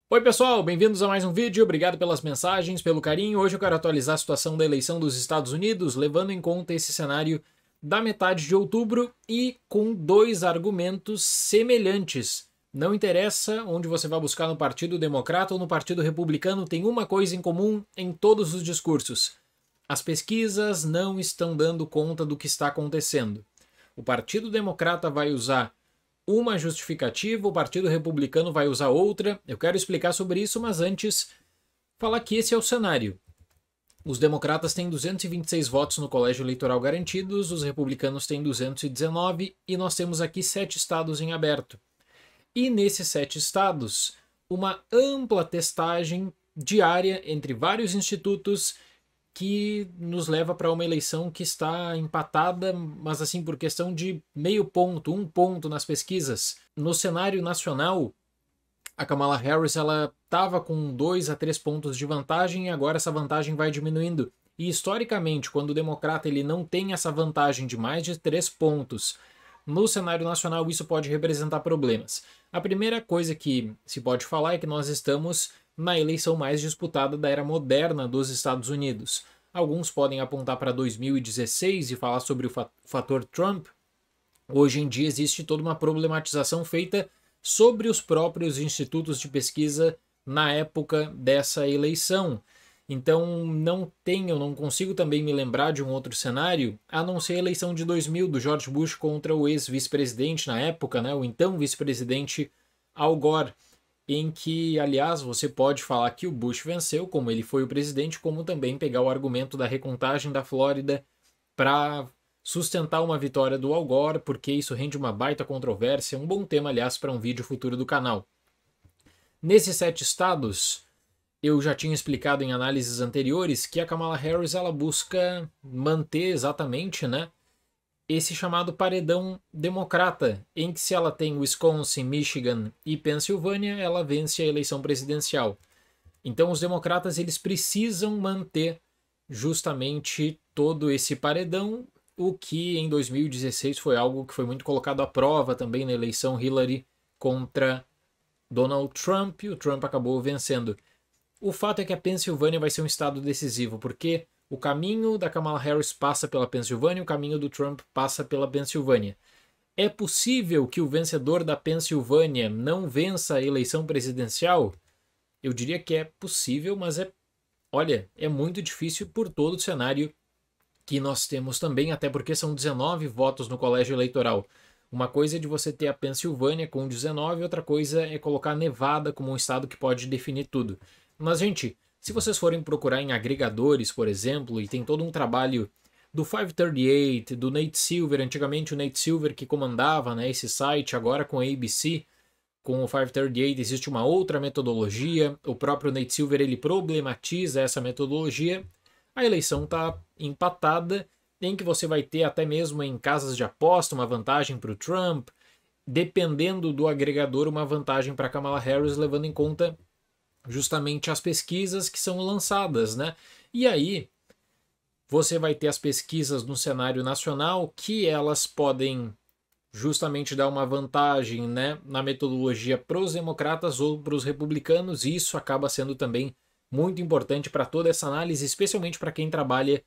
Oi pessoal, bem-vindos a mais um vídeo, obrigado pelas mensagens, pelo carinho. Hoje eu quero atualizar a situação da eleição dos Estados Unidos, levando em conta esse cenário da metade de outubro e com dois argumentos semelhantes. Não interessa onde você vai buscar no Partido Democrata ou no Partido Republicano, tem uma coisa em comum em todos os discursos. As pesquisas não estão dando conta do que está acontecendo. O Partido Democrata vai usar uma justificativa, o Partido Republicano vai usar outra. Eu quero explicar sobre isso, mas antes falar que esse é o cenário. Os democratas têm 226 votos no colégio eleitoral garantidos, os republicanos têm 219 e nós temos aqui 7 estados em aberto. E nesses 7 estados, uma ampla testagem diária entre vários institutos que nos leva para uma eleição que está empatada, mas assim por questão de meio ponto, um ponto nas pesquisas. No cenário nacional, a Kamala Harris ela estava com 2 a 3 pontos de vantagem e agora essa vantagem vai diminuindo. E historicamente, quando o democrata ele não tem essa vantagem de mais de 3 pontos, no cenário nacional isso pode representar problemas. A primeira coisa que se pode falar é que nós estamos na eleição mais disputada da era moderna dos Estados Unidos. Alguns podem apontar para 2016 e falar sobre o fator Trump. Hoje em dia existe toda uma problematização feita sobre os próprios institutos de pesquisa na época dessa eleição. Então não consigo também me lembrar de um outro cenário, a não ser a eleição de 2000 do George Bush contra o ex-vice-presidente na época, né, o então vice-presidente Al Gore, em que, aliás, você pode falar que o Bush venceu, como ele foi o presidente, como também pegar o argumento da recontagem da Flórida para sustentar uma vitória do Al Gore, porque isso rende uma baita controvérsia, um bom tema, aliás, para um vídeo futuro do canal. Nesses 7 estados, eu já tinha explicado em análises anteriores que a Kamala Harris ela busca manter exatamente, né, esse chamado paredão democrata, em que se ela tem Wisconsin, Michigan e Pensilvânia, ela vence a eleição presidencial. Então os democratas eles precisam manter justamente todo esse paredão, o que em 2016 foi algo que foi muito colocado à prova também na eleição Hillary contra Donald Trump, e o Trump acabou vencendo. O fato é que a Pensilvânia vai ser um estado decisivo, porque o caminho da Kamala Harris passa pela Pensilvânia, o caminho do Trump passa pela Pensilvânia. É possível que o vencedor da Pensilvânia não vença a eleição presidencial? Eu diria que é possível, mas é muito difícil por todo o cenário que nós temos também, até porque são 19 votos no colégio eleitoral. Uma coisa é de você ter a Pensilvânia com 19, outra coisa é colocar Nevada como um estado que pode definir tudo. Mas, gente, se vocês forem procurar em agregadores, por exemplo, e tem todo um trabalho do 538, do Nate Silver, antigamente o Nate Silver que comandava, né, esse site, agora com a ABC, com o 538 existe uma outra metodologia, o próprio Nate Silver ele problematiza essa metodologia, a eleição está empatada, em que você vai ter até mesmo em casas de aposta uma vantagem para o Trump, dependendo do agregador uma vantagem para Kamala Harris, levando em conta justamente as pesquisas que são lançadas, né? E aí você vai ter as pesquisas no cenário nacional que elas podem justamente dar uma vantagem, né, na metodologia para os democratas ou para os republicanos, e isso acaba sendo também muito importante para toda essa análise, especialmente para quem trabalha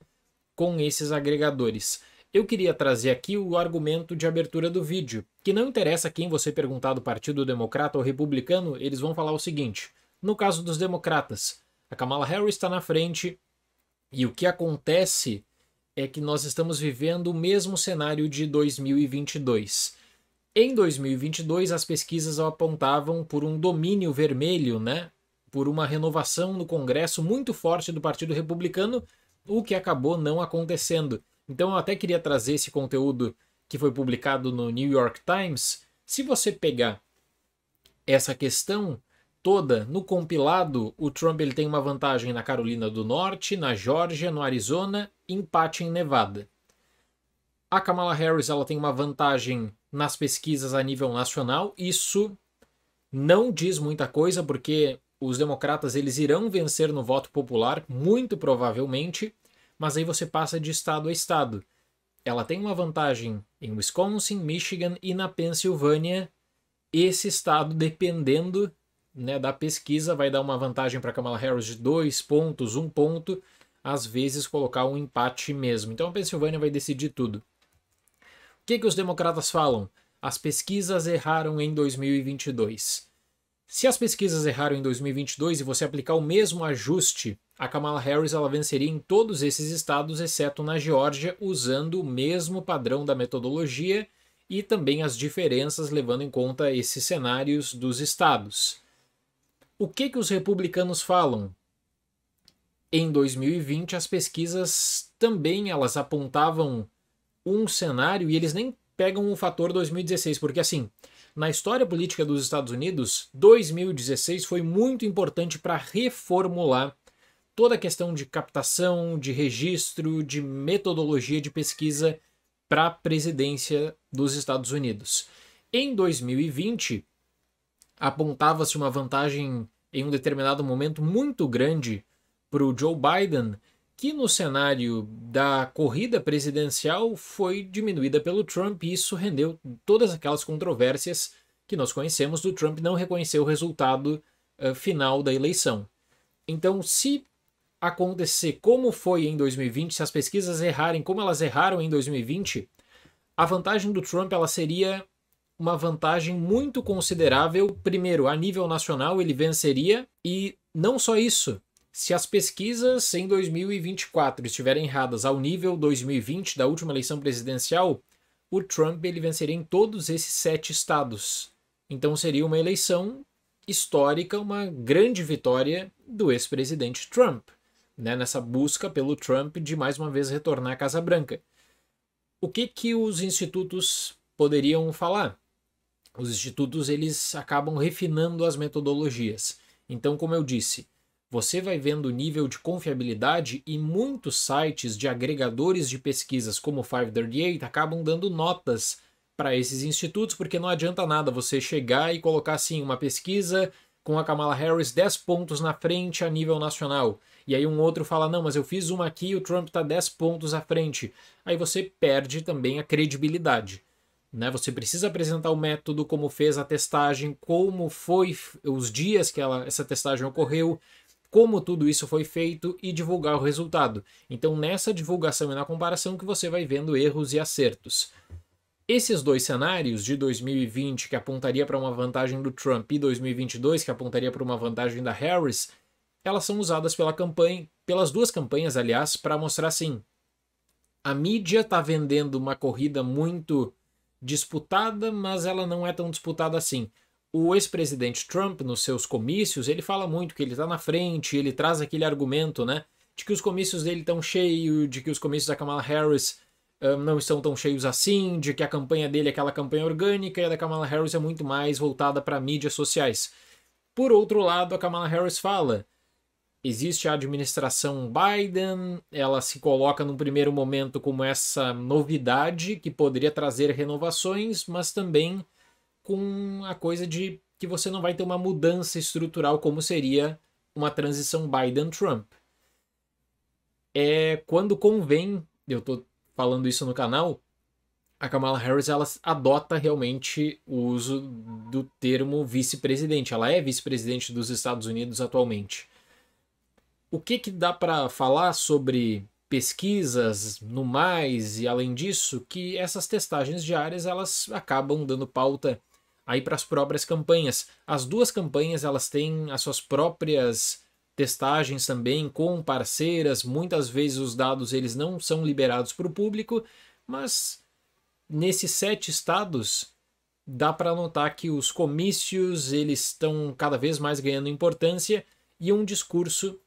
com esses agregadores. Eu queria trazer aqui o argumento de abertura do vídeo, que não interessa quem você perguntar do Partido Democrata ou Republicano, eles vão falar o seguinte: no caso dos democratas, a Kamala Harris está na frente e o que acontece é que nós estamos vivendo o mesmo cenário de 2022. Em 2022, as pesquisas apontavam por um domínio vermelho, né? Por uma renovação no Congresso muito forte do Partido Republicano, o que acabou não acontecendo. Então eu até queria trazer esse conteúdo que foi publicado no New York Times. Se você pegar essa questão toda no compilado, o Trump ele tem uma vantagem na Carolina do Norte, na Geórgia, no Arizona, empate em Nevada. A Kamala Harris ela tem uma vantagem nas pesquisas a nível nacional. Isso não diz muita coisa, porque os democratas eles irão vencer no voto popular, muito provavelmente, mas aí você passa de estado a estado. Ela tem uma vantagem em Wisconsin, Michigan e na Pensilvânia. Esse estado, dependendo né, da pesquisa vai dar uma vantagem para Kamala Harris de 2 pontos, 1 ponto, às vezes colocar um empate mesmo. Então a Pensilvânia vai decidir tudo. O que os democratas falam? As pesquisas erraram em 2022. Se as pesquisas erraram em 2022 e você aplicar o mesmo ajuste, a Kamala Harris ela venceria em todos esses estados, exceto na Geórgia, usando o mesmo padrão da metodologia e também as diferenças levando em conta esses cenários dos estados. O que os republicanos falam? Em 2020, as pesquisas também elas apontavam um cenário e eles nem pegam o fator 2016, porque assim, na história política dos Estados Unidos, 2016 foi muito importante para reformular toda a questão de captação, de registro, de metodologia de pesquisa para a presidência dos Estados Unidos. Em 2020, apontava-se uma vantagem em um determinado momento muito grande para o Joe Biden, que no cenário da corrida presidencial foi diminuída pelo Trump e isso rendeu todas aquelas controvérsias que nós conhecemos do Trump não reconhecer o resultado final da eleição. Então, se acontecer como foi em 2020, se as pesquisas errarem como elas erraram em 2020, a vantagem do Trump ela seria uma vantagem muito considerável. Primeiro, a nível nacional ele venceria e não só isso, se as pesquisas em 2024 estiverem erradas ao nível 2020 da última eleição presidencial, o Trump ele venceria em todos esses 7 estados. Então seria uma eleição histórica, uma grande vitória do ex-presidente Trump, né, nessa busca pelo Trump de mais uma vez retornar à Casa Branca. O que os institutos poderiam falar? Os institutos eles acabam refinando as metodologias. Então, como eu disse, você vai vendo o nível de confiabilidade e muitos sites de agregadores de pesquisas como o 538 acabam dando notas para esses institutos, porque não adianta nada você chegar e colocar assim uma pesquisa com a Kamala Harris 10 pontos na frente a nível nacional. E aí um outro fala, não, mas eu fiz uma aqui e o Trump está 10 pontos à frente. Aí você perde também a credibilidade. Né? Você precisa apresentar o método, como fez a testagem, como foi os dias que essa testagem ocorreu, como tudo isso foi feito e divulgar o resultado. Então nessa divulgação e na comparação que você vai vendo erros e acertos. Esses dois cenários de 2020 que apontaria para uma vantagem do Trump e 2022 que apontaria para uma vantagem da Harris, elas são usadas pelas duas campanhas, aliás, para mostrar assim, a mídia está vendendo uma corrida muito disputada, mas ela não é tão disputada assim. O ex-presidente Trump, nos seus comícios, ele fala muito que ele está na frente, ele traz aquele argumento, né, de que os comícios dele estão cheios, de que os comícios da Kamala Harris não estão tão cheios assim, de que a campanha dele é aquela campanha orgânica e a da Kamala Harris é muito mais voltada para mídias sociais. Por outro lado, a Kamala Harris fala, existe a administração Biden, ela se coloca num primeiro momento como essa novidade que poderia trazer renovações, mas também com a coisa de que você não vai ter uma mudança estrutural como seria uma transição Biden-Trump. Quando convém, eu estou falando isso no canal, a Kamala Harris ela adota realmente o uso do termo vice-presidente. Ela é vice-presidente dos Estados Unidos atualmente. O que dá para falar sobre pesquisas no mais e além disso, que essas testagens diárias elas acabam dando pauta aí para as próprias campanhas. As duas campanhas elas têm as suas próprias testagens também com parceiras, muitas vezes os dados eles não são liberados para o público, mas nesses 7 estados dá para notar que os comícios eles estão cada vez mais ganhando importância e um discurso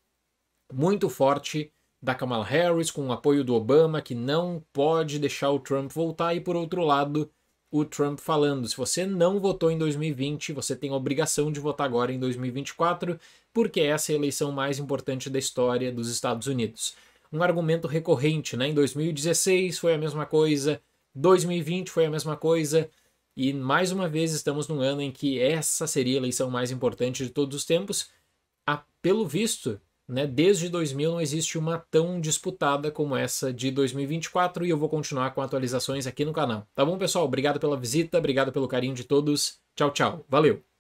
muito forte da Kamala Harris com o apoio do Obama que não pode deixar o Trump voltar e por outro lado o Trump falando, se você não votou em 2020, você tem a obrigação de votar agora em 2024, porque essa é a eleição mais importante da história dos Estados Unidos. Um argumento recorrente, né? Em 2016 foi a mesma coisa, 2020 foi a mesma coisa, e mais uma vez estamos num ano em que essa seria a eleição mais importante de todos os tempos. Pelo visto, né, desde 2000 não existe uma tão disputada como essa de 2024 e eu vou continuar com atualizações aqui no canal. Tá bom, pessoal? Obrigado pela visita, obrigado pelo carinho de todos. Tchau, tchau. Valeu!